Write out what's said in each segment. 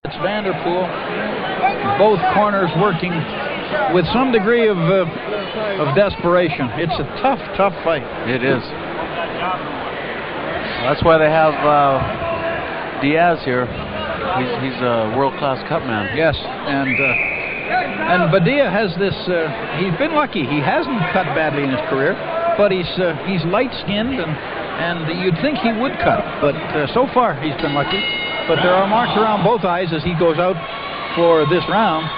Fitz, Vanderpool. Both corners working with some degree of desperation. It's a tough fight. It is. That's why they have Diaz here. He's a world-class cut man. Yes, and Badia has this. He's been lucky. He hasn't cut badly in his career, but he's light-skinned, and you'd think he would cut, but so far he's been lucky. But there are marks around both eyes as he goes out for this round.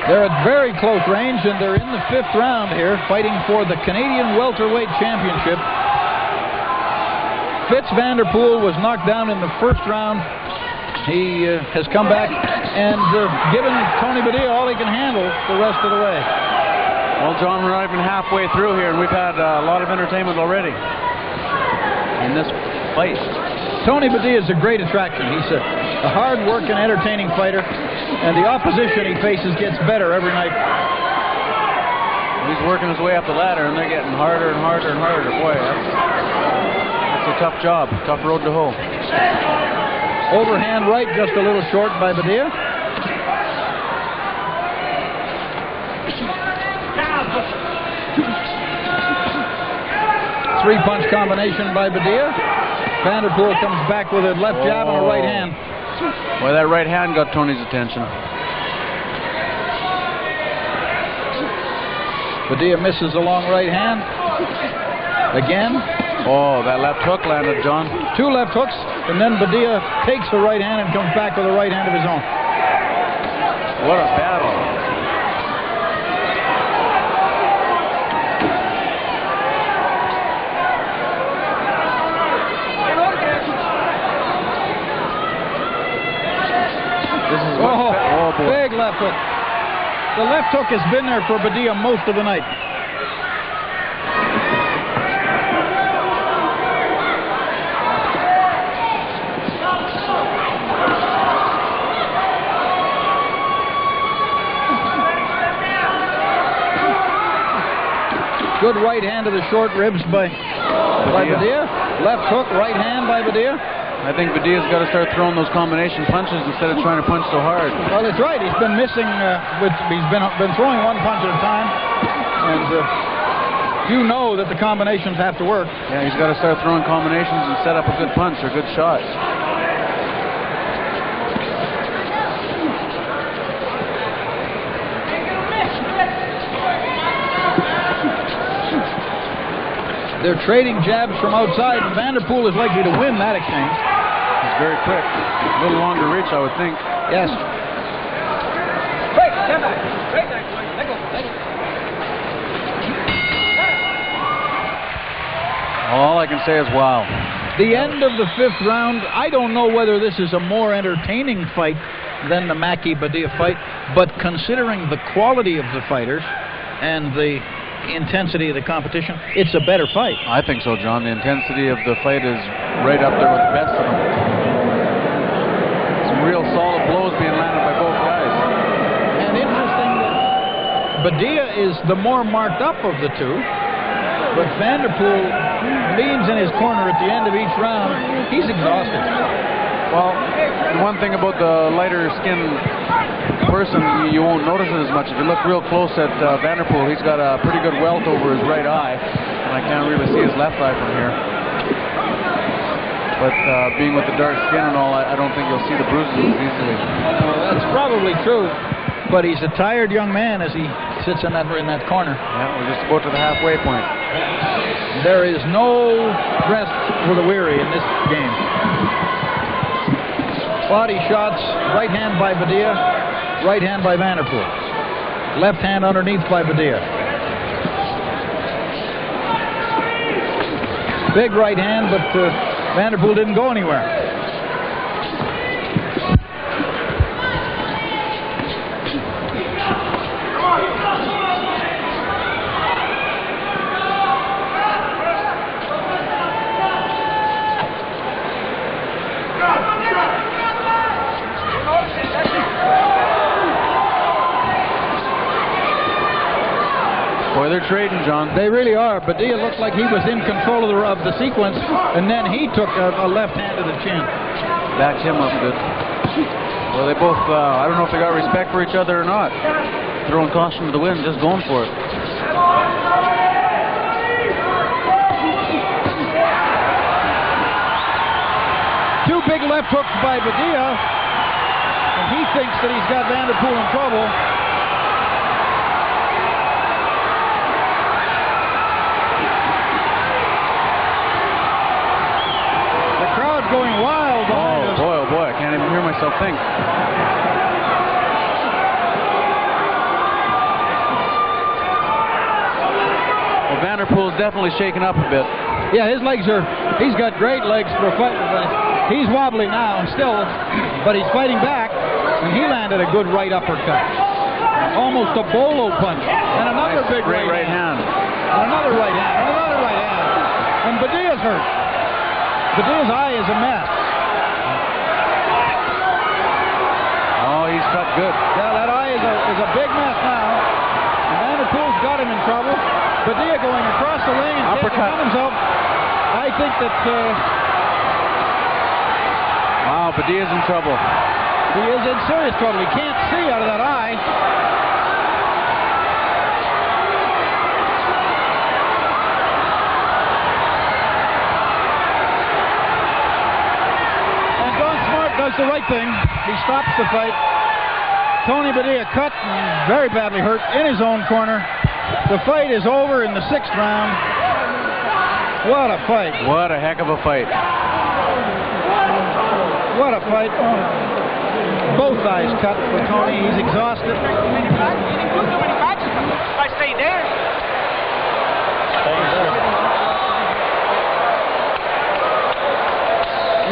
They're at very close range, and they're in the 5th round here, fighting for the Canadian welterweight championship. Fitz Vanderpool was knocked down in the 1st round. He has come back and given Tony Badia all he can handle the rest of the way. Well, John, we're not even halfway through here, and we've had a lot of entertainment already in this fight. Tony Badia is a great attraction. He's a hard-working, entertaining fighter, and the opposition he faces gets better every night. He's working his way up the ladder, and they're getting harder and harder and harder. Boy, that's a tough job, tough road to hoe. Overhand right, just a little short by Badia. Three-punch combination by Badia. Vanderpool comes back with a left jab and a right hand. Boy, that right hand got Tony's attention. Badia misses a long right hand. Again. Oh, that left hook landed, John. 2 left hooks, and then Badia takes the right hand and comes back with a right hand of his own. What a battle. Big left hook. The left hook has been there for Badia most of the night. Good right hand to the short ribs by Badia. Left hook, right hand by Badia. I think Badia's got to start throwing those combination punches instead of trying to punch so hard. Well, that's right. He's been missing. He's been throwing one punch at a time, and you know that the combinations have to work. Yeah, he's got to start throwing combinations and set up a good punch or good shot. They're trading jabs from outside, and Vanderpool is likely to win that exchange. It's very quick. A little longer reach, I would think. Yes. All I can say is wow. The end of the 5th round, I don't know whether this is a more entertaining fight than the Mackey-Badia fight, but considering the quality of the fighters and the intensity of the competition, it's a better fight. I think so, John. The intensity of the fight is right up there with the best of them. Some real solid blows being landed by both guys. And interesting that Badia is the more marked up of the two, but Vanderpool leans in his corner at the end of each round. He's exhausted. Well, the one thing about the lighter skin person, you won't notice it as much. If you look real close at Vanderpool, he's got a pretty good welt over his right eye, and I can't really see his left eye from here. But being with the dark skin and all, I don't think you'll see the bruises as easily. Well, that's probably true, but he's a tired young man as he sits in that corner. Yeah, we're just about to the halfway point. There is no rest for the weary in this game. Body shots, right hand by Badia, right hand by Vanderpool. Left hand underneath by Badia. Big right hand, but Vanderpool didn't go anywhere. they're trading, John. They really are. Badia looked like he was in control of the sequence, and then he took a left hand to the chin. Backs him up good. Well, they both, I don't know if they got respect for each other or not. Throwing caution to the wind, just going for it. Two big left hooks by Badia, and he thinks that he's got Vanderpool in trouble. The crowd's going wild behind us. Oh boy, I can't even hear myself think. Well, Vanderpool's definitely shaken up a bit. Yeah, he's got great legs for a fight. He's wobbly now still, but he's fighting back, and he landed a good right uppercut. Almost a bolo punch. And another big right hand. And another right hand. And another right hand. And Badia's hurt. Badia's eye is a mess. Oh, he's cut good. Yeah, that eye is a big mess now. And Vanderpool's got him in trouble. Badia going across the ring and uppercut himself. I think that... Wow, Badia's in trouble. He is in serious trouble. He can't see out of that eye. And Don Smart does the right thing. He stops the fight. Tony Badia cut and very badly hurt in his own corner. The fight is over in the 6th round. What a fight. What a heck of a fight. What a fight. Both eyes cut for Tony. He's exhausted. I stay there.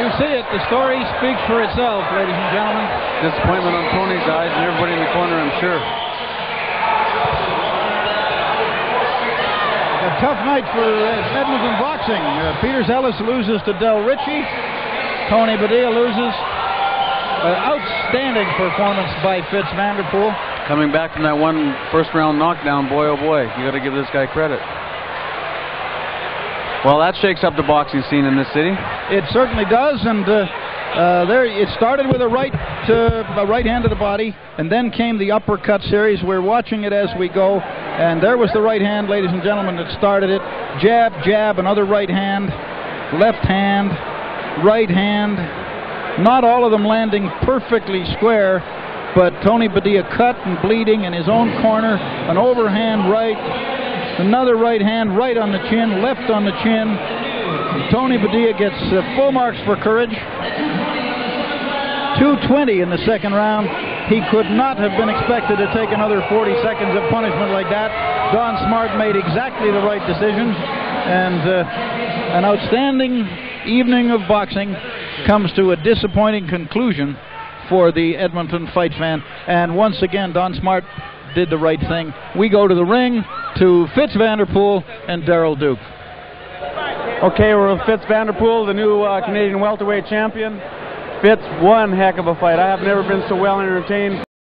You see it. The story speaks for itself, ladies and gentlemen. Disappointment on Tony's eyes and everybody in the corner, I'm sure. A tough night for Edmonton boxing. Peters Ellis loses to Del Ritchie. Tony Badia loses. Outstanding performance by Fitz Vanderpool. Coming back from that one first-round knockdown, boy, oh boy, you got to give this guy credit. Well, that shakes up the boxing scene in this city. It certainly does, and there it started with a right hand to the body, and then came the uppercut series. We're watching it as we go, and there was the right hand, ladies and gentlemen, that started it. Jab, jab, another right hand, left hand, right hand. Not all of them landing perfectly square, but Tony Badia cut and bleeding in his own corner. An overhand right, another right hand right on the chin, left on the chin. Tony Badia gets full marks for courage. 2:20 in the 2nd round. He could not have been expected to take another 40 seconds of punishment like that. Don Smart made exactly the right decision, and an outstanding evening of boxing comes to a disappointing conclusion for the Edmonton fight fan. And once again, Don Smart did the right thing. We go to the ring to Fitz Vanderpool and Daryl Duke. Okay, we're with Fitz Vanderpool, the new Canadian welterweight champion. Fitz, one heck of a fight. I have never been so well entertained.